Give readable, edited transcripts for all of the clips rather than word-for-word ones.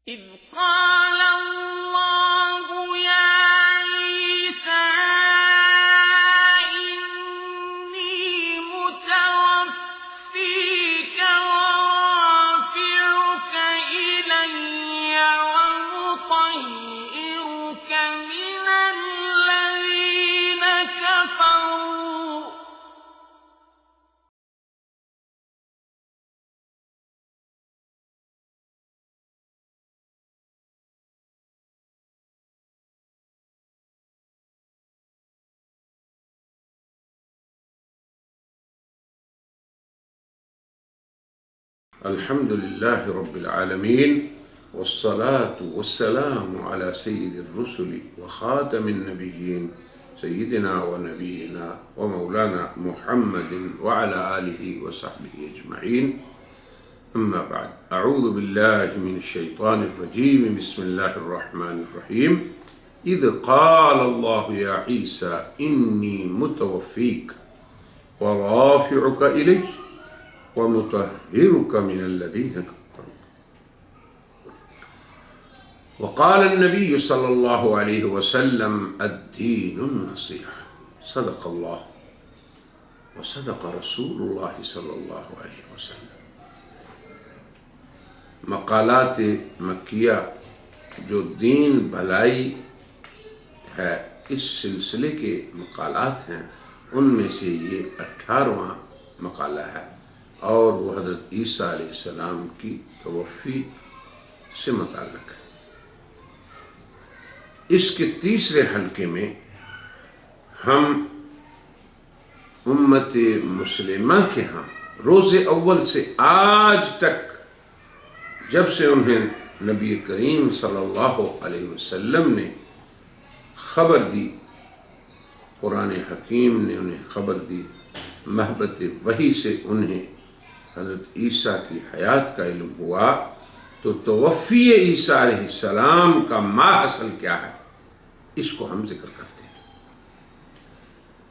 إذ قال الله يا عيسى إني متوفيك ورافعك إلي ومطهرك من الذين كفروا الحمد لله رب العالمين والصلاة والسلام على سيد الرسل وخاتم النبيين سيدنا ونبينا ومولانا محمد وعلى آله وصحبه أجمعين. أما بعد، أعوذ بالله من الشيطان الرجيم. بسم الله الرحمن الرحيم. إذ قال الله يا عيسى إني متوفيك ورافعك إلي ومطهرك من الذين كفروا. وقال النبي صلى الله عليه وسلم الدين النصيحة. صدق الله وصدق رسول الله صلى الله عليه وسلم. مقالات مکیہ جو دین بھلائی ہے اس سلسلے کے مقالات ہیں، ان میں سے یہ 18واں مقالہ ہے اور وہ حضرت عیسیٰ علیہ السلام کی توفی سے متعلق ہے۔ اس کے تیسرے حلقے میں ہم امت مسلمہ کے ہاں روز اول سے آج تک جب سے انہیں نبی کریم صلی اللہ علیہ وسلم نے خبر دی، قرآن حکیم نے انہیں خبر دی، محبت وحی سے انہیں حضرت عیسیٰ کی حیات کا علم ہوا، تو توفی عیسیٰ علیہ السلام کا ماحصل کیا ہے اس کو ہم ذکر کرتے ہیں۔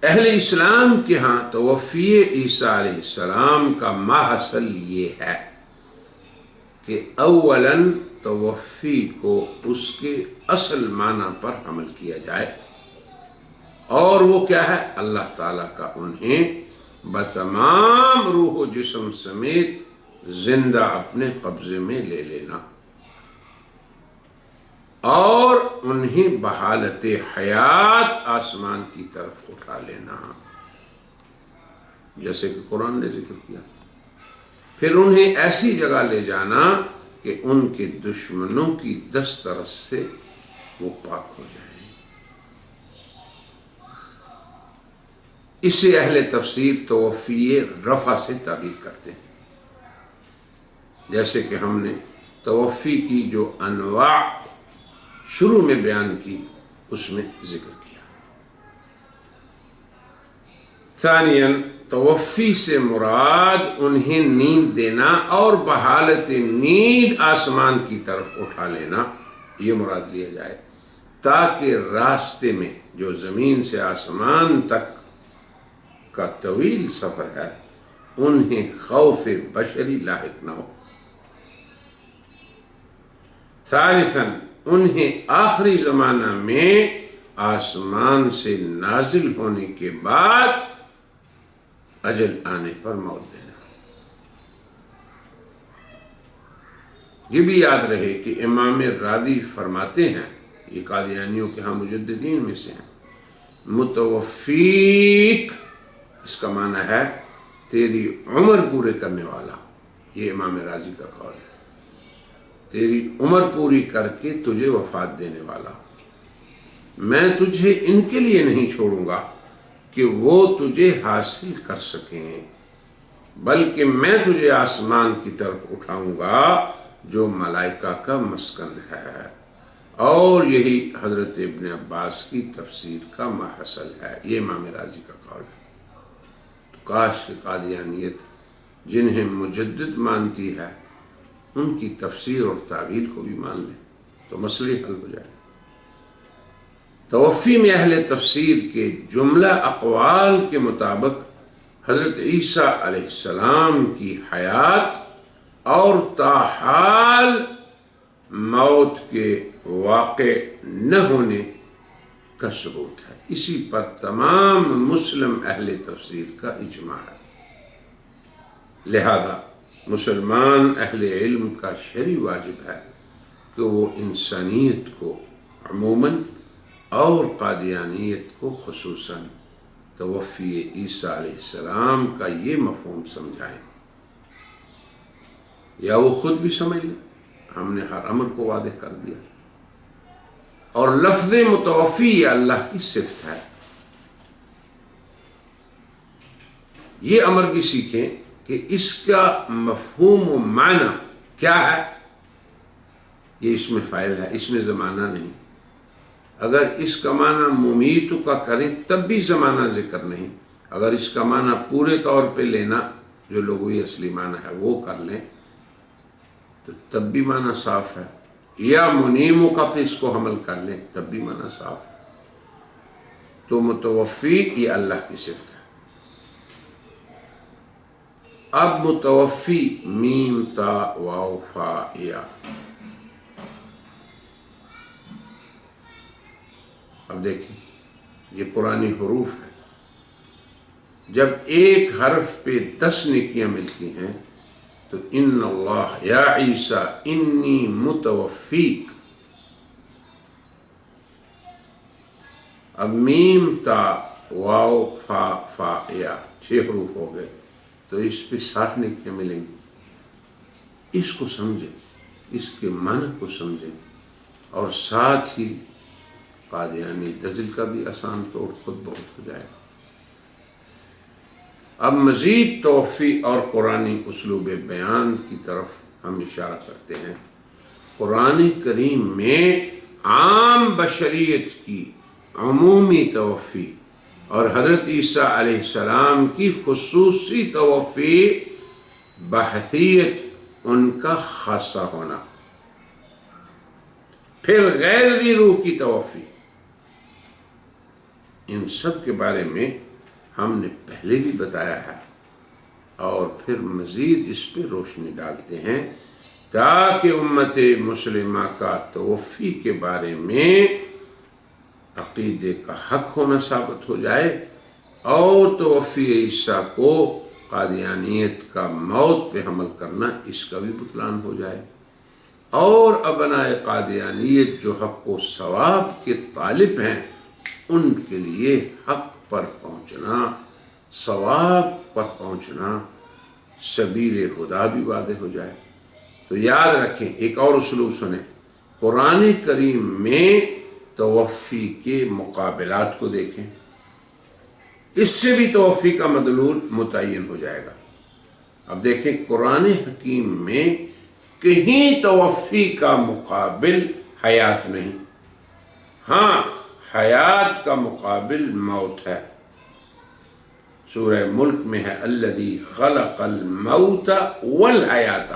اہل اسلام کے ہاں توفی عیسیٰ علیہ السلام کا ماحصل یہ ہے کہ اولاً توفی کو اس کے اصل معنی پر حمل کیا جائے، اور وہ کیا ہے؟ اللہ تعالیٰ کا انہیں بتمام روح و جسم سمیت زندہ اپنے قبضے میں لے لینا اور انہیں بحالت حیات آسمان کی طرف اٹھا لینا، جیسے کہ قرآن نے ذکر کیا۔ پھر انہیں ایسی جگہ لے جانا کہ ان کے دشمنوں کی دسترس سے وہ پاک ہو جائیں۔ اسے اہل تفسیر توفی رفع سے تعبیر کرتے ہیں، جیسے کہ ہم نے توفی کی جو انواع شروع میں بیان کی اس میں ذکر کیا۔ ثانیاً توفی سے مراد انہیں نیند دینا اور بحالت نیند آسمان کی طرف اٹھا لینا، یہ مراد لیا جائے، تاکہ راستے میں جو زمین سے آسمان تک کا طویل سفر ہے انہیں خوف بشری لاحق نہ ہو۔ ثالثاً انہیں آخری زمانہ میں آسمان سے نازل ہونے کے بعد اجل آنے پر موت دینا۔ یہ بھی یاد رہے کہ امام راضی فرماتے ہیں، یہ قادیانیوں کے ہاں مجددین میں سے ہیں، متوفیک اس کا معنی ہے تیری عمر پورے کرنے والا۔ یہ امام راضی کا قول ہے، تیری عمر پوری کر کے تجھے وفات دینے والا۔ میں تجھے ان کے لیے نہیں چھوڑوں گا کہ وہ تجھے حاصل کر سکیں، بلکہ میں تجھے آسمان کی طرف اٹھاؤں گا جو ملائکہ کا مسکن ہے، اور یہی حضرت ابن عباس کی تفسیر کا ماحصل ہے۔ یہ امام راضی کا قول ہے۔ کاش کہ قادیانیت جنہیں مجدد مانتی ہے ان کی تفسیر اور تعویل کو بھی مان لیں تو مسئلے حل ہو جائے۔ توفی میں اہل تفسیر کے جملہ اقوال کے مطابق حضرت عیسیٰ علیہ السلام کی حیات اور تاحال موت کے واقع نہ ہونے کا ثبوت ہے۔ اسی پر تمام مسلم اہل تفسیر کا اجماع ہے۔ لہذا مسلمان اہل علم کا شرعی واجب ہے کہ وہ انسانیت کو عموماً اور قادیانیت کو خصوصاً توفی عیسیٰ علیہ السلام کا یہ مفہوم سمجھائیں، یا وہ خود بھی سمجھ لیں، ہم نے ہر امر کو واضح کر دیا۔ اور لفظ متوفی یہ اللہ کی صفت ہے، یہ امر بھی سیکھیں کہ اس کا مفہوم و معنی کیا ہے۔ یہ اس میں فاعل ہے، اس میں زمانہ نہیں۔ اگر اس کا معنی ممیت کا کریں تب بھی زمانہ ذکر نہیں۔ اگر اس کا معنی پورے طور پہ لینا، جو لغوی اصلی معنی ہے وہ کر لیں تو تب بھی معنی صاف ہے، یا منیموں کا پہ اس کو حمل کر لیں تب بھی معنی صاف ہے۔ تو متوفی یہ اللہ کی صفت ہے۔ اب متوفی میم تا واو فا یا، اب دیکھیں یہ قرآنی حروف ہے۔ جب ایک حرف پہ 10 نیکیاں ملتی ہیں تو ان اللہ یا عیسیٰ انی متوفیک، اب میم تا واو فا فا یا 6 حروف ہو گئے تو اس پہ 60 نیکیاں ملیں گی۔ اس کو سمجھیں، اس کے معنی کو سمجھیں، اور ساتھ ہی قادیانی دجل کا بھی آسان طور خود بہت ہو جائے۔ اب مزید توفی اور قرآنی اسلوب بیان کی طرف ہم اشارہ کرتے ہیں۔ قرآن کریم میں عام بشریت کی عمومی توفی اور حضرت عیسیٰ علیہ السلام کی خصوصی توفی بحیثیت ان کا خاصہ ہونا، پھر غیر ذی روح کی توفی، ان سب کے بارے میں ہم نے پہلے بھی بتایا ہے، اور پھر مزید اس پہ روشنی ڈالتے ہیں تاکہ امت مسلمہ کا توفی کے بارے میں عقیدے کا حق ہونا ثابت ہو جائے، اور توفی عیسیٰ کو قادیانیت کا موت پہ حمل کرنا اس کا بھی بطلان ہو جائے، اور ابنائے قادیانیت جو حق و ثواب کے طالب ہیں ان کے لیے حق پر پہنچنا، ثواب پر پہنچنا، سبیل خدا بھی واضح ہو جائے۔ تو یاد رکھیں، ایک اور اسلوب سنیں، قرآن کریم میں توفی کے مقابلات کو دیکھیں، اس سے بھی توفی کا مدلول متعین ہو جائے گا۔ اب دیکھیں قرآن حکیم میں کہیں توفی کا مقابل حیات نہیں، ہاں حیات کا مقابل موت ہے۔ سورہ ملک میں ہے الذی خلق الموت والحیات،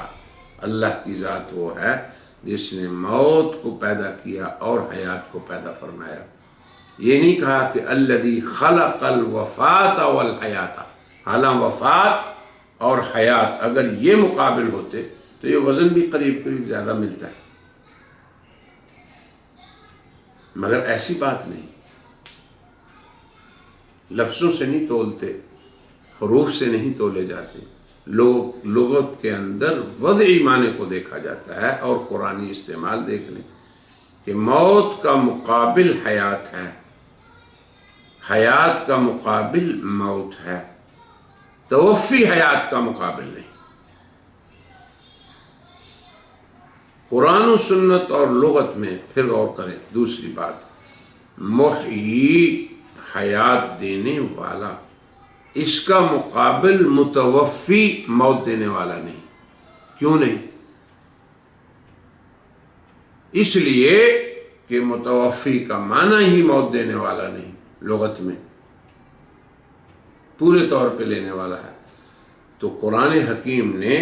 اللہ کی ذات وہ ہے جس نے موت کو پیدا کیا اور حیات کو پیدا فرمایا۔ یہ نہیں کہا کہ الذی خلق الوفات والحیات، حالانکہ وفات اور حیات اگر یہ مقابل ہوتے تو یہ وزن بھی قریب قریب زیادہ ملتا ہے، مگر ایسی بات نہیں، لفظوں سے نہیں تولتے، حروف سے نہیں تولے جاتے، لغت کے اندر وضعی معنی کو دیکھا جاتا ہے، اور قرآنی استعمال دیکھ لیں کہ موت کا مقابل حیات ہے، حیات کا مقابل موت ہے، توفی حیات کا مقابل نہیں۔ قرآن و سنت اور لغت میں پھر غور کریں۔ دوسری بات، محیی حیات دینے والا، اس کا مقابل متوفی موت دینے والا نہیں۔ کیوں نہیں؟ اس لیے کہ متوفی کا معنی ہی موت دینے والا نہیں، لغت میں پورے طور پہ لینے والا ہے۔ تو قرآن حکیم نے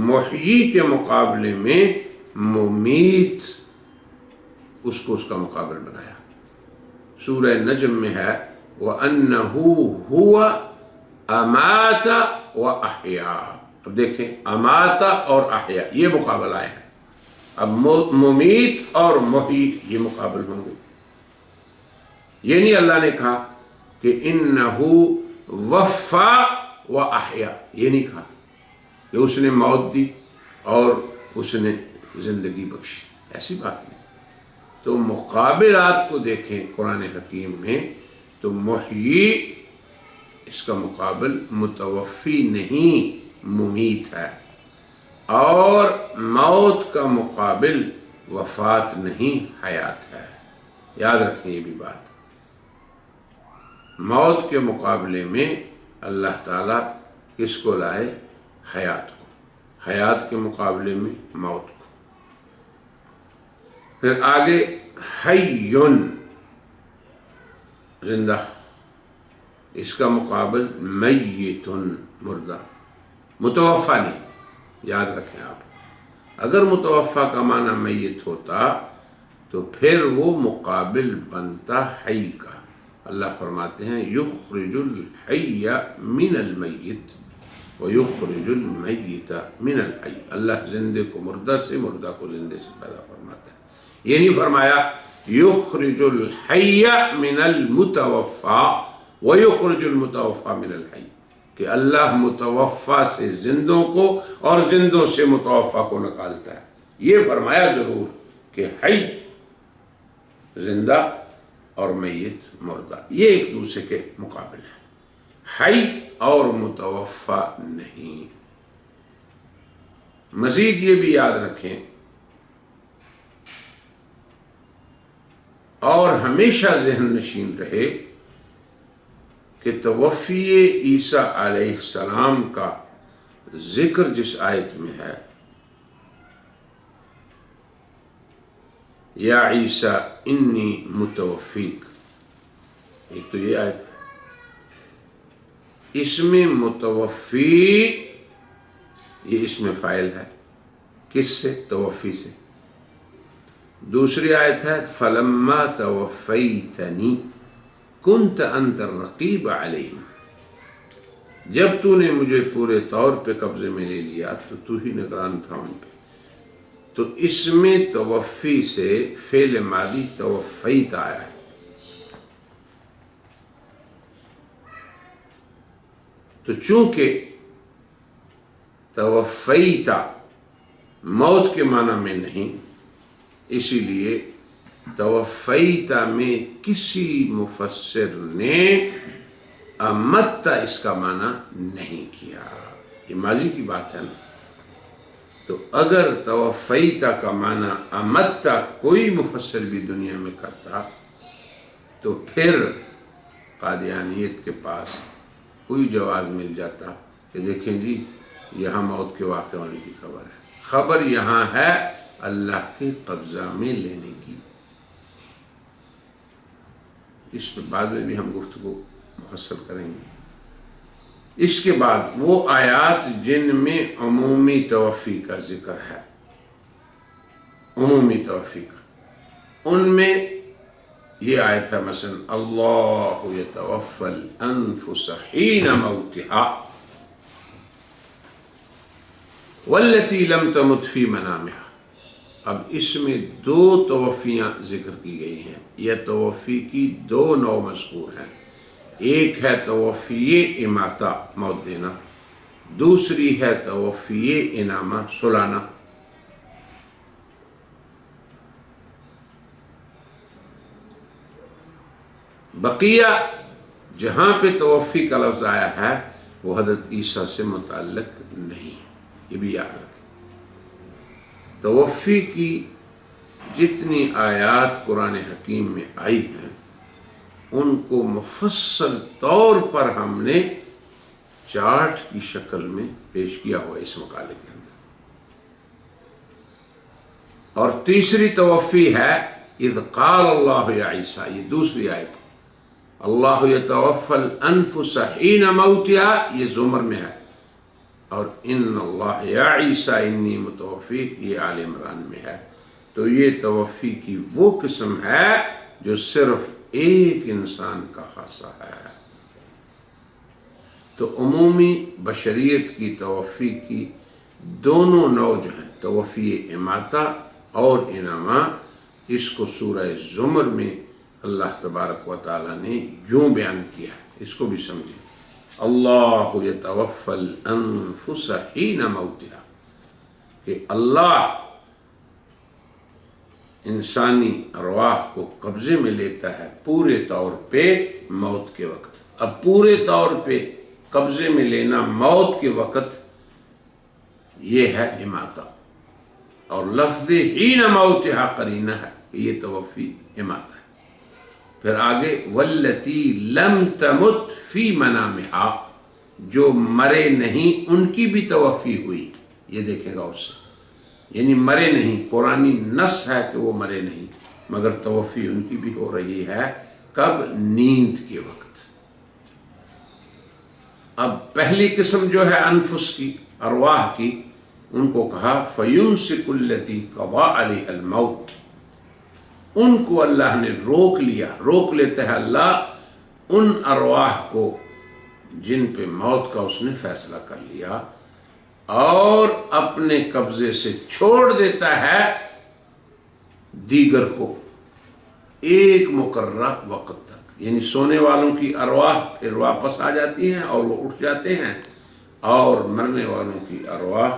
محیی کے مقابلے میں ممیت اس کا مقابل بنایا۔ سورہ نجم میں ہے وَأَنَّهُ هُوَ أَمَاتَ وَأَحْيَا۔ اب دیکھیں اماتا اور احیا یہ مقابلہ ہے۔ اب ممیت اور محیی یہ مقابل ہوں گے. یہ نہیں اللہ نے کہا کہ انہو وفا و احیا، یہ نہیں کہا کہ اس نے موت دی اور اس نے زندگی بخشی، ایسی بات نہیں. تو مقابلات کو دیکھیں قرآن حکیم میں تو محیی اس کا مقابل متوفی نہیں ممیت ہے، اور موت کا مقابل وفات نہیں حیات ہے. یاد رکھیں یہ بھی بات. موت کے مقابلے میں اللہ تعالیٰ کس کو لائے؟ حیات کو. حیات کے مقابلے میں موت کو. پھر آگے حیٌ زندہ، اس کا مقابل میتٌ مردہ. متوفا نہیں. یاد رکھیں آپ، اگر متوفا کا معنی میت ہوتا تو پھر وہ مقابل بنتا حی کا. اللہ فرماتے ہیں یخرج الحی من المیت ویخرج المیت من الحی. اللہ زندے کو مردہ سے، مردہ کو زندے سے پیدا فرماتا ہے. یہ نہیں فرمایا یخرج الحی من المتوفا ویخرج المتوفا من الحی، کہ اللہ متوفا سے زندوں کو اور زندوں سے متوفا کو نکالتا ہے. یہ فرمایا ضرور کہ حی زندہ اور میت مردہ، یہ ایک دوسرے کے مقابل ہے. حی اور متوفا نہیں. مزید یہ بھی یاد رکھیں اور ہمیشہ ذہن نشین رہے کہ توفی عیسیٰ علیہ السلام کا ذکر جس آیت میں ہے، یا عیسیٰ انی متوفیک، ایک تو یہ آیت ہے. اس میں متوفی یہ اس میں فاعل ہے، کس سے؟ توفی سے. دوسری آیت ہے فلما توفیتنی کنت انت الرقیب علیہم، جب تو نے مجھے پورے طور پہ قبضے میں لے لیا تو تو ہی نگران تھا ان پہ. تو اس میں توفی سے فعل ماضی توفیت آیا ہے. تو چونکہ توفیتا موت کے معنی میں نہیں، اسی لیے توفیتا میں کسی مفسر نے امتا اس کا معنی نہیں کیا. یہ ماضی کی بات ہے نا. تو اگر توفیتا کا معنی امتا کوئی مفسر بھی دنیا میں کرتا تو پھر قادیانیت کے پاس کوئی جواز مل جاتا کہ دیکھیں جی یہاں موت کے واقع ہونے کی خبر ہے. خبر یہاں ہے اللہ کے قبضہ میں لینے کی. اس پر بعد میں بھی ہم گفتگو مفصل کریں گے. اس کے بعد وہ آیات جن میں عمومی توفی کا ذکر ہے، عمومی توفی کا، ان میں یہ آیت ہے مثلا اللہ یتوفی الانفس حین موتها والتي لم تمت فی منامها. اب اس میں دو توفیاں ذکر کی گئی ہیں. یہ توفی کی دو نوع مذکور ہیں. ایک ہے توفی اماتہ موت دینا، دوسری ہے توفی انامہ سلانا. بقیہ جہاں پہ توفی کا لفظ آیا ہے وہ حضرت عیسیٰ سے متعلق نہیں، یہ بھی یاد رکھیں. توفی کی جتنی آیات قرآن حکیم میں آئی ہیں ان کو مفصل طور پر ہم نے چارٹ کی شکل میں پیش کیا ہوا اس مقالے کے اندر. اور تیسری توفی ہے اذ قال اللہ یا عیسیٰ، یہ دوسری آیت ہے. اللہ یتوفی الانفس حین موتها یہ زمر میں ہے، اور ان اللہ یا عیسیٰ انی متوفیک یہ آل عمران میں ہے. تو یہ توفی کی وہ قسم ہے جو صرف ایک انسان کا خاصہ ہے. تو عمومی بشریت کی توفی کی دونوں نوع جو ہیں، توفی اماتہ اور انعامہ، اس کو سورہ زمر میں اللہ تبارک و تعالیٰ نے یوں بیان کیا ہے، اس کو بھی سمجھیں۔ اللہ یتوفی الانفس حین موتہا، کہ اللہ انسانی ارواح کو قبضے میں لیتا ہے پورے طور پہ موت کے وقت۔ اب پورے طور پہ قبضے میں لینا موت کے وقت، یہ ہے اماتہ، اور لفظ حین موتہا قرینہ ہے کہ یہ توفی اماتہ ہے۔ پھر آگے والتی لم تمت فی منامہا، جو مرے نہیں ان کی بھی توفی ہوئی، یہ دیکھے گا اس سے، یعنی مرے نہیں، قرآنی نص ہے کہ وہ مرے نہیں، مگر توفی ان کی بھی ہو رہی ہے، کب؟ نیند کے وقت۔ اب پہلی قسم جو ہے انفس کی، ارواح کی، ان کو کہا فَيُمْسِكُ الَّتِي قَضَىٰ عَلَيْهَا الْمَوْتِ، ان کو اللہ نے روک لیا، روک لیتا ہے اللہ ان ارواح کو جن پہ موت کا اس نے فیصلہ کر لیا، اور اپنے قبضے سے چھوڑ دیتا ہے دیگر کو ایک مقررہ وقت تک، یعنی سونے والوں کی ارواح پھر واپس آ جاتی ہیں اور وہ اٹھ جاتے ہیں، اور مرنے والوں کی ارواح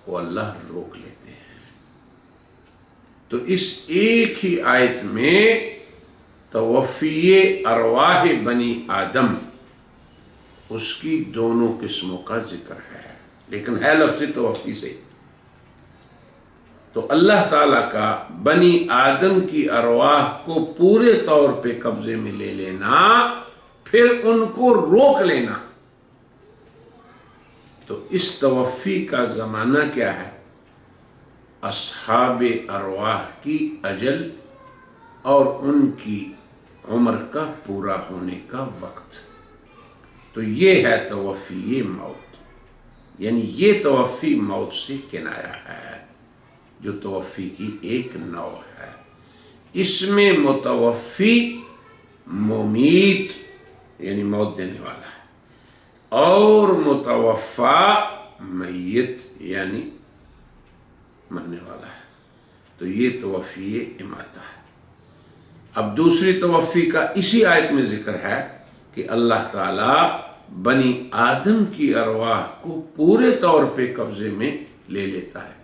کو اللہ روک لیتے ہیں۔ تو اس ایک ہی آیت میں توفی ارواح بنی آدم، اس کی دونوں قسموں کا ذکر ہے، لیکن ہے لفظ توفی سے۔ تو اللہ تعالیٰ کا بنی آدم کی ارواح کو پورے طور پہ قبضے میں لے لینا، پھر ان کو روک لینا، تو اس توفی کا زمانہ کیا ہے؟ اصحاب ارواح کی اجل اور ان کی عمر کا پورا ہونے کا وقت۔ تو یہ ہے توفی موت، یعنی یہ توفی موت سے کنایا ہے، جو توفی کی ایک نوع ہے۔ اس میں متوفی ممیت یعنی موت دینے والا ہے، اور متوفا میت یعنی مرنے والا ہے، تو یہ توفی اماتہ ہے۔ اب دوسری توفی کا اسی آیت میں ذکر ہے کہ اللہ تعالیٰ بنی آدم کی ارواح کو پورے طور پہ قبضے میں لے لیتا ہے۔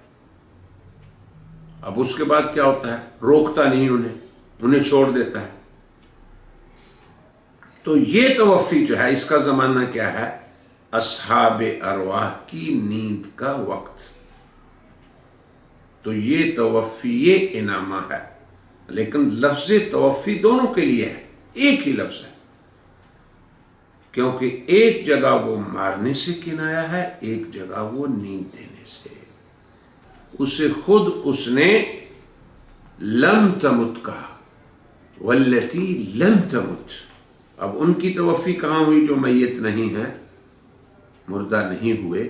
اب اس کے بعد کیا ہوتا ہے؟ روکتا نہیں انہیں چھوڑ دیتا ہے۔ تو یہ توفی جو ہے، اس کا زمانہ کیا ہے؟ اصحاب ارواح کی نیند کا وقت۔ تو یہ توفی انعامہ ہے، لیکن لفظ توفی دونوں کے لیے ہے، ایک ہی لفظ ہے، کیونکہ ایک جگہ وہ مارنے سے کنایا ہے، ایک جگہ وہ نیند دینے سے۔ اسے خود اس نے لم تمت کہا، والتی لم تمت۔ اب ان کی توفی کہاں ہوئی جو میت نہیں ہے، مردہ نہیں ہوئے؟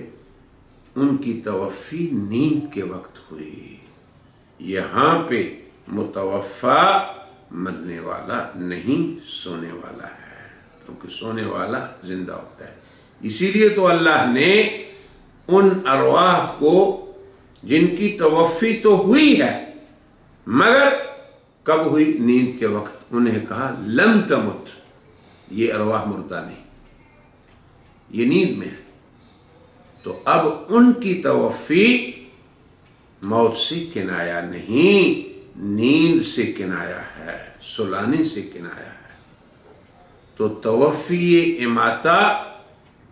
ان کی توفی نیند کے وقت ہوئی۔ یہاں پہ متوفا مرنے والا نہیں، سونے والا ہے، کیونکہ سونے والا زندہ ہوتا ہے۔ اسی لیے تو اللہ نے ان ارواح کو جن کی توفی تو ہوئی ہے، مگر کب ہوئی؟ نیند کے وقت، انہیں کہا لم تمت، یہ ارواح مردہ نہیں، یہ نیند میں ہے۔ تو اب ان کی توفی موت سے کنایا نہیں، نیند سے کنایا ہے، سلانے سے کنایا ہے۔ تو توفی اماتہ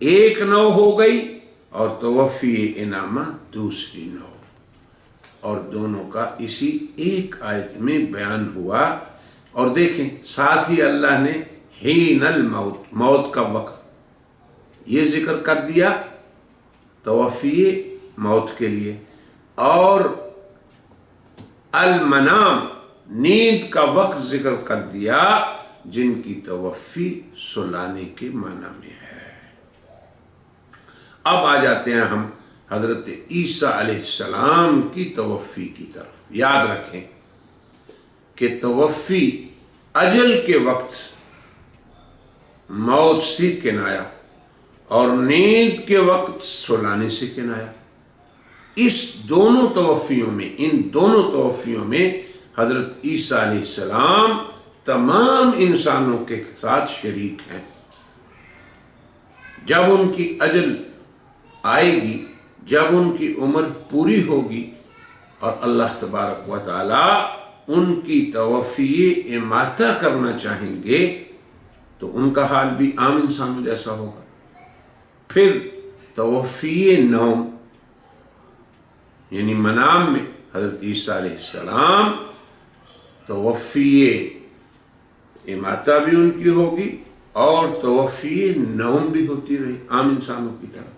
ایک نوع ہو گئی، اور توفی انعامہ دوسری نوع، اور دونوں کا اسی ایک آیت میں بیان ہوا۔ اور دیکھیں ساتھ ہی اللہ نے حین الموت، موت کا وقت یہ ذکر کر دیا توفی موت کے لیے، اور المنام نیند کا وقت ذکر کر دیا جن کی توفی سلانے کے معنی میں ہے۔ اب آ جاتے ہیں ہم حضرت عیسیٰ علیہ السلام کی توفی کی طرف۔ یاد رکھیں کہ توفی اجل کے وقت موت سے کنایا، اور نیند کے وقت سلانے سے کنایا۔ اس دونوں توفیوں میں، ان دونوں توفیوں میں حضرت عیسیٰ علیہ السلام تمام انسانوں کے ساتھ شریک ہیں۔ جب ان کی اجل آئے گی، جب ان کی عمر پوری ہوگی اور اللہ تبارک و تعالی ان کی توفی اماتہ کرنا چاہیں گے تو ان کا حال بھی عام انسانوں جیسا ہوگا۔ پھر توفی نوم یعنی منام میں حضرت عیسیٰ علیہ السلام توفی اماتہ بھی ان کی ہوگی اور توفی نوم بھی ہوتی رہی عام انسانوں کی طرح۔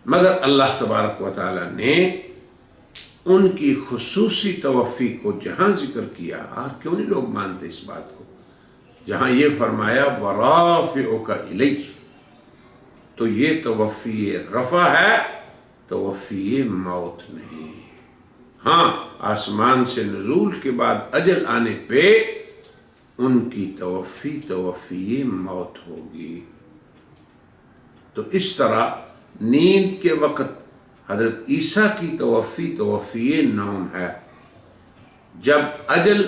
مگر اللہ تبارک و تعالی نے ان کی خصوصی توفی کو جہاں ذکر کیا، اور کیوں نہیں لوگ مانتے اس بات کو، جہاں یہ فرمایا وَرَافِعُكَ إِلَيَّ، تو یہ توفی رفع ہے، توفی موت نہیں۔ ہاں آسمان سے نزول کے بعد اجل آنے پہ ان کی توفی موت ہوگی۔ تو اس طرح نیند کے وقت حضرت عیسیٰ کی توفی نوم ہے، جب اجل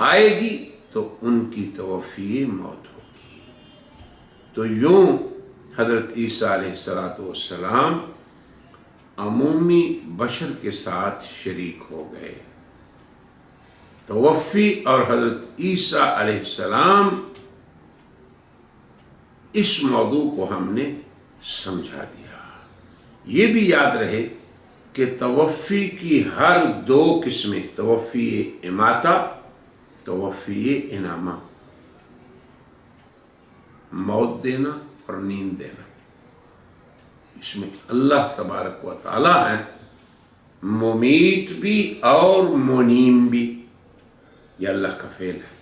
آئے گی تو ان کی توفی موت ہوگی۔ تو یوں حضرت عیسیٰ علیہ السلام عمومی بشر کے ساتھ شریک ہو گئے۔ توفی اور حضرت عیسیٰ علیہ السلام، اس موضوع کو ہم نے سمجھا دیا۔ یہ بھی یاد رہے کہ توفی کی ہر دو قسمیں، توفی اماتہ، توفی انامہ، موت دینا اور نیند دینا، اس میں اللہ تبارک و تعالی ہے ممیت بھی اور منیم بھی، یہ اللہ کا فعل ہے۔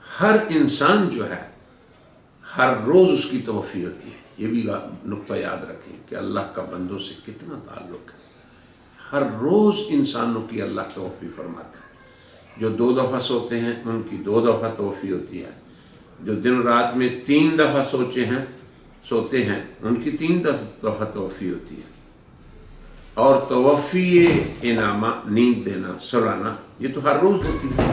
ہر انسان جو ہے ہر روز اس کی توفی ہوتی ہے، یہ بھی نقطہ یاد رکھیں کہ اللہ کا بندوں سے کتنا تعلق ہے۔ ہر روز انسانوں کی اللہ توفی فرماتا ہے۔ جو 2 دفعہ سوتے ہیں ان کی 2 دفعہ توفی ہوتی ہے، جو دن رات میں 3 دفعہ سوتے ہیں ان کی 3 دفعہ توفی ہوتی ہے۔ اور توفی انامہ، نیند دینا، سلانا، یہ تو ہر روز ہوتی ہے۔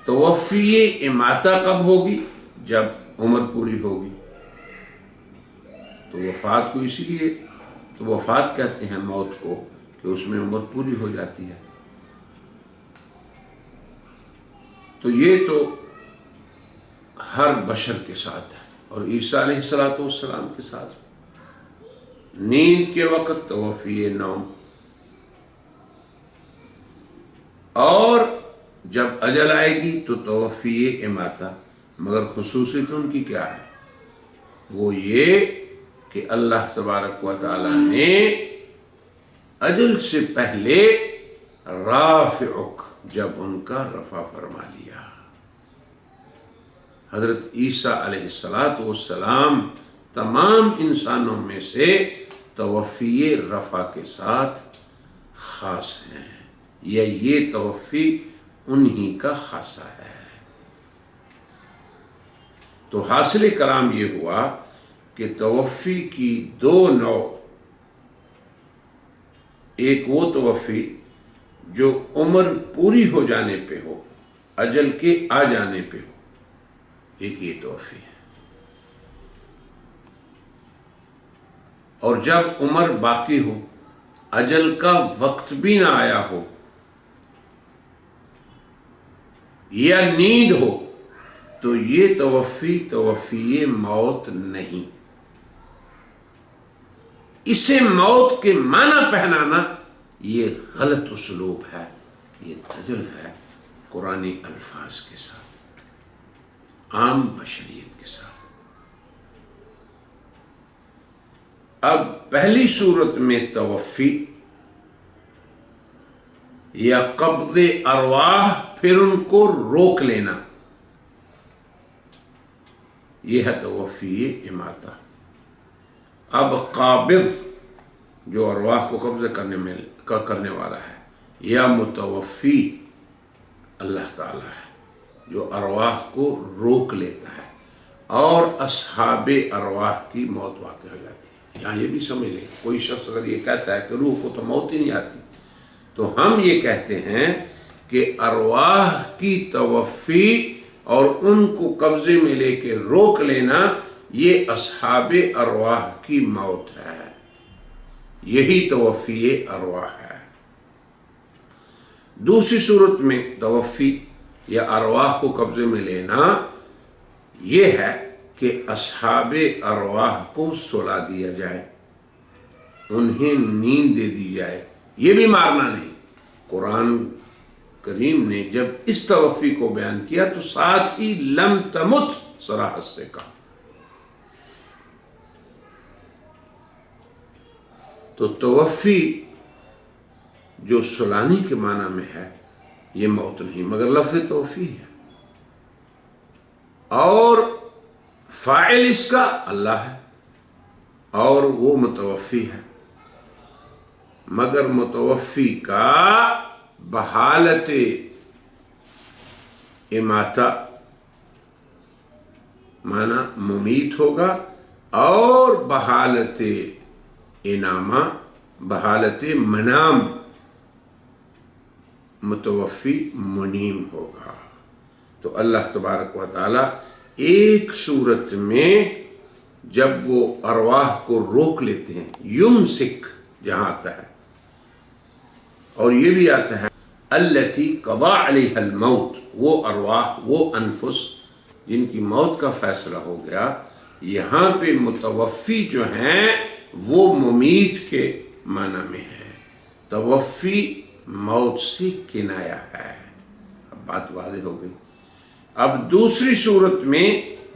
توفی اماتہ کب ہوگی؟ جب عمر پوری ہوگی۔ تو وفات کو اسی لیے تو وفات کہتے ہیں موت کو کہ اس میں عمر پوری ہو جاتی ہے۔ تو یہ تو ہر بشر کے ساتھ ہے، اور عیسیٰ علیہ السلام کے ساتھ نیند کے وقت توفی نوم، اور جب اجل آئے گی تو توفی اماتہ۔ مگر خصوصیت ان کی کیا ہے؟ وہ یہ کہ اللہ تبارک و تعالی نے اجل سے پہلے رافعک، جب ان کا رفع فرما لیا۔ حضرت عیسیٰ علیہ السلام تمام انسانوں میں سے توفی رفع کے ساتھ خاص ہیں، یہ توفی انہی کا خاصہ ہے۔ تو حاصل کلام یہ ہوا کہ توفی کی 2 نوع، ایک وہ توفی جو عمر پوری ہو جانے پہ ہو، اجل کے آ جانے پہ ہو، ایک یہ توفی ہے، اور جب عمر باقی ہو، اجل کا وقت بھی نہ آیا ہو یا نیند ہو، تو یہ توفی موت نہیں۔ اسے موت کے معنی پہنانا یہ غلط اسلوب ہے، یہ دجل ہے قرآنی الفاظ کے ساتھ، عام بشریت کے ساتھ۔ اب پہلی صورت میں توفی یا قبض ارواح، پھر ان کو روک لینا، یہ ہے توفی اماتہ۔ اب قابض جو ارواح کو قبضہ کرنے والا ہے، یا متوفی اللہ تعالی ہے جو ارواح کو روک لیتا ہے، اور اصحاب ارواح کی موت واقع ہو جاتی ہے۔ یہاں یہ بھی سمجھ لیں، کوئی شخص اگر یہ کہتا ہے کہ روح کو تو موت ہی نہیں آتی، تو ہم یہ کہتے ہیں کہ ارواح کی توفی اور ان کو قبضے میں لے کے روک لینا، یہ اصحاب ارواح کی موت ہے، یہی توفی ارواح ہے۔ دوسری صورت میں توفی یا ارواح کو قبضے میں لینا یہ ہے کہ اصحاب ارواح کو سلا دیا جائے، انہیں نیند دے دی جائے، یہ بھی مارنا نہیں۔ قرآن کریم نے جب اس توفی کو بیان کیا تو ساتھ ہی لم تمت صراحت سے کہا۔ تو توفی جو سلانے کے معنی میں ہے یہ موت نہیں مگر لفظ توفی ہے، اور فاعل اس کا اللہ ہے، اور وہ متوفی ہے، مگر متوفی کا بحالت اماتہ معنی ممیت ہوگا، اور بحالت انامہ بحالت منام متوفی منیم ہوگا۔ تو اللہ تبارک و تعالی ایک صورت میں جب وہ ارواح کو روک لیتے ہیں، یمسک جہاں آتا ہے، اور یہ بھی آتا ہے التی قضا علیہ الموت، وہ ارواح، وہ انفس جن کی موت کا فیصلہ ہو گیا، یہاں پہ متوفی جو ہیں وہ ممیت کے معنی میں ہے، توفی موت سے کنایا ہے۔ اب بات واضح ہو گئی۔ اب دوسری صورت میں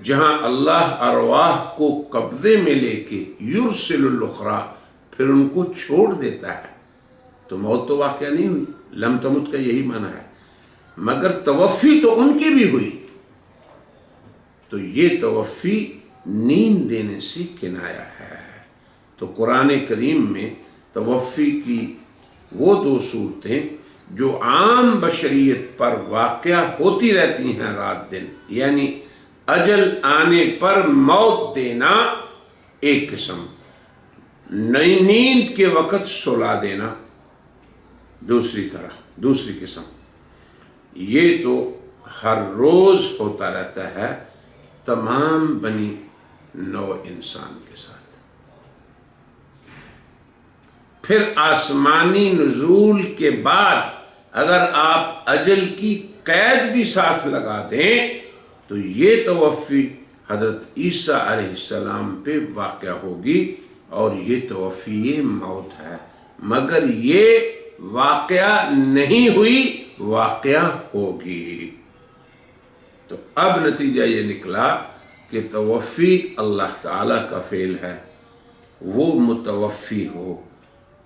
جہاں اللہ ارواح کو قبضے میں لے کے یرسل الاخری، پھر ان کو چھوڑ دیتا ہے، تو موت تو واقعہ نہیں ہوئی، لم تمت کا یہی معنی ہے، مگر توفی تو ان کی بھی ہوئی، تو یہ توفی نیند دینے سے کنایا ہے۔ تو قرآن کریم میں توفی کی وہ دو صورتیں جو عام بشریت پر واقع ہوتی رہتی ہیں رات دن، یعنی اجل آنے پر موت دینا ایک قسم، نیند کے وقت سلا دینا دوسری قسم، یہ تو ہر روز ہوتا رہتا ہے تمام بنی نوع انسان کے ساتھ۔ پھر آسمانی نزول کے بعد اگر آپ اجل کی قید بھی ساتھ لگا دیں تو یہ توفی حضرت عیسیٰ علیہ السلام پہ واقع ہوگی، اور یہ توفی موت ہے، مگر یہ واقعہ نہیں ہوئی، واقعہ ہوگی۔ تو اب نتیجہ یہ نکلا کہ توفی اللہ تعالی کا فعل ہے، وہ متوفی ہو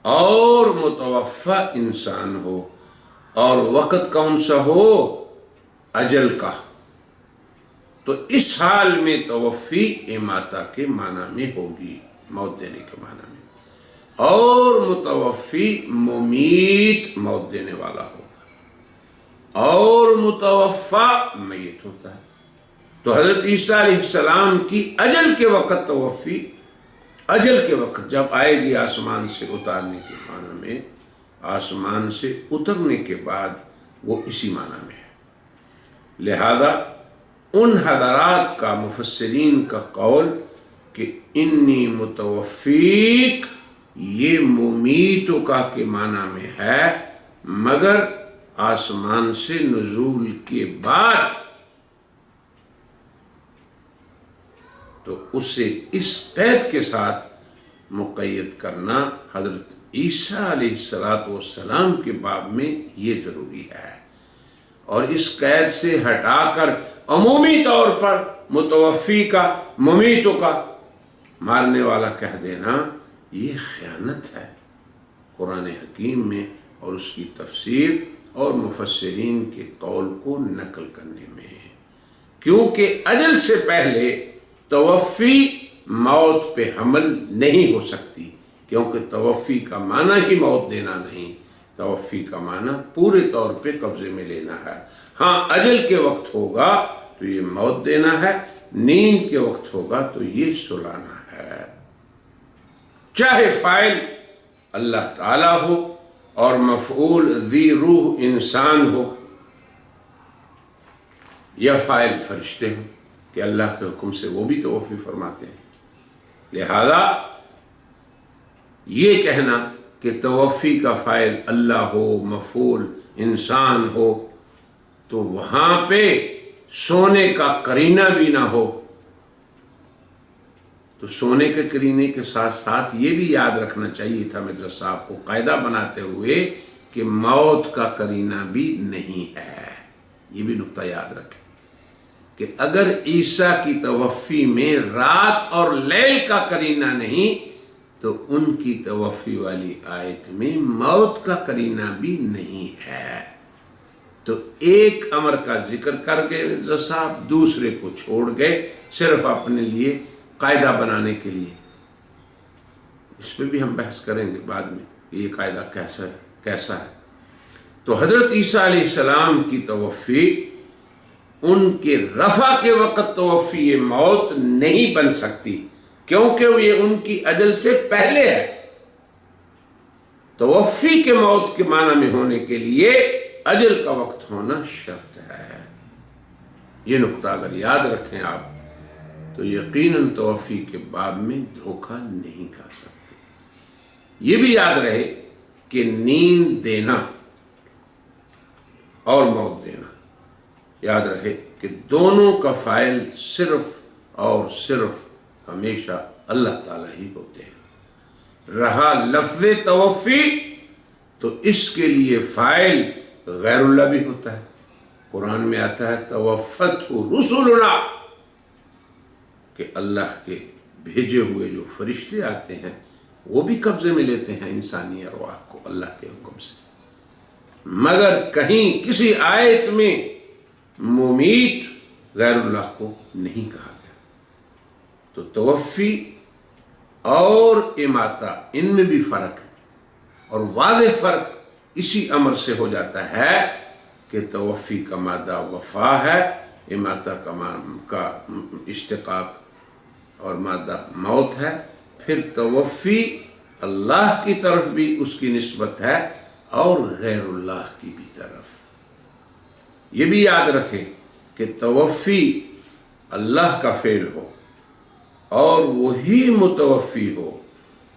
اور متوفی انسان ہو، اور وقت کون سا ہو؟ اجل کا۔ تو اس حال میں توفی اماتہ کے معنی میں ہوگی، موت دینے کے معنی میں، اور متوفی ممیت موت دینے والا ہوتا، اور متوفی میت ہوتا ہے۔ تو حضرت عیسیٰ علیہ السلام کی اجل کے وقت توفی، اجل کے وقت جب آئے گی آسمان سے اتارنے کے معنی میں، آسمان سے اترنے کے بعد وہ اسی معنی میں ہے۔ لہذا ان حضرات کا، مفسرین کا قول کہ انی متوفیک، یہ ممیتوں کا کے معنی میں ہے، مگر آسمان سے نزول کے بعد، تو اسے اس قید کے ساتھ مقید کرنا حضرت عیسیٰ علیہ السلام کے باب میں یہ ضروری ہے، اور اس قید سے ہٹا کر عمومی طور پر متوفی کا، ممیتوں کا مارنے والا کہہ دینا یہ خیانت ہے قرآن حکیم میں اور اس کی تفسیر اور مفسرین کے قول کو نقل کرنے میں، کیونکہ اجل سے پہلے توفی موت پہ حمل نہیں ہو سکتی، کیونکہ توفی کا معنی ہی موت دینا نہیں، توفی کا معنی پورے طور پہ قبضے میں لینا ہے. ہاں اجل کے وقت ہوگا تو یہ موت دینا ہے، نیند کے وقت ہوگا تو یہ سلانا ہے. چاہے فاعل اللہ تعالی ہو اور مفعول ذی روح انسان ہو، یا فاعل فرشتے ہوں کہ اللہ کے حکم سے وہ بھی توفی فرماتے ہیں. لہذا یہ کہنا کہ توفی کا فاعل اللہ ہو، مفعول انسان ہو، تو وہاں پہ سونے کا قرینہ بھی نہ ہو. تو سونے کے قرینے کے ساتھ ساتھ یہ بھی یاد رکھنا چاہیے تھا مرزا صاحب کو قاعدہ بناتے ہوئے کہ موت کا قرینہ بھی نہیں ہے. یہ بھی نقطہ یاد رکھیں کہ اگر عیسیٰ کی توفی میں رات اور لیل کا قرینہ نہیں تو ان کی توفی والی آیت میں موت کا قرینہ بھی نہیں ہے. تو ایک امر کا ذکر کر گئے مرزا صاحب، دوسرے کو چھوڑ گئے صرف اپنے لیے قاعدہ بنانے کے لیے. اس پہ بھی ہم بحث کریں گے بعد میں یہ قاعدہ کیسا ہے. تو حضرت عیسیٰ علیہ السلام کی توفی ان کے رفع کے وقت توفی موت نہیں بن سکتی، کیونکہ یہ ان کی اجل سے پہلے ہے. توفی کے موت کے معنی میں ہونے کے لیے اجل کا وقت ہونا شرط ہے. یہ نقطہ اگر یاد رکھیں آپ تو یقیناً توفی کے باب میں دھوکہ نہیں کر سکتے. یہ بھی یاد رہے کہ نیند دینا اور موت دینا، یاد رہے کہ دونوں کا فاعل صرف اور صرف ہمیشہ اللہ تعالیٰ ہی ہوتے ہیں. رہا لفظ توفی تو اس کے لیے فاعل غیر اللہ بھی ہوتا ہے. قرآن میں آتا ہے توفت رسولنا، کہ اللہ کے بھیجے ہوئے جو فرشتے آتے ہیں وہ بھی قبضے میں لیتے ہیں انسانی ارواح کو اللہ کے حکم سے. مگر کہیں کسی آیت میں ممیت غیر اللہ کو نہیں کہا گیا. تو توفی اور اماتہ ان میں بھی فرق ہے، اور واضح فرق اسی امر سے ہو جاتا ہے کہ توفی کا مادہ وفا ہے، اماتہ کا اشتقاق اور مادہ موت ہے. پھر توفی اللہ کی طرف بھی اس کی نسبت ہے اور غیر اللہ کی بھی طرف. یہ بھی یاد رکھیں کہ توفی اللہ کا فعل ہو اور وہی متوفی ہو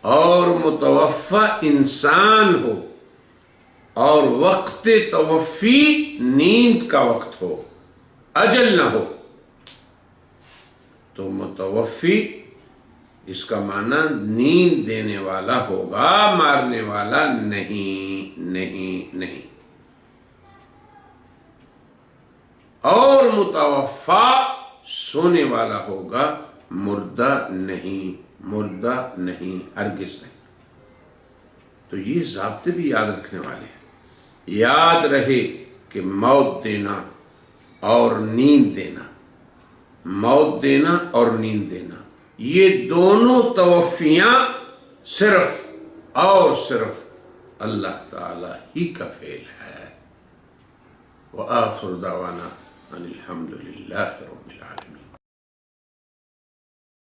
اور متوفی انسان ہو اور وقت توفی نیند کا وقت ہو، اجل نہ ہو، تو متوفی اس کا معنی نیند دینے والا ہوگا، مارنے والا نہیں نہیں نہیں. اور متوفا سونے والا ہوگا، مردہ نہیں، مردہ نہیں، ہرگز نہیں. تو یہ ضابطے بھی یاد رکھنے والے ہیں. یاد رہے کہ موت دینا اور نیند دینا، موت دینا اور نیند دینا، یہ دونوں توفیاں صرف اور صرف اللہ تعالی ہی کا فعل ہے. وآخر دعوانا ان الحمد للہ رب العالمین.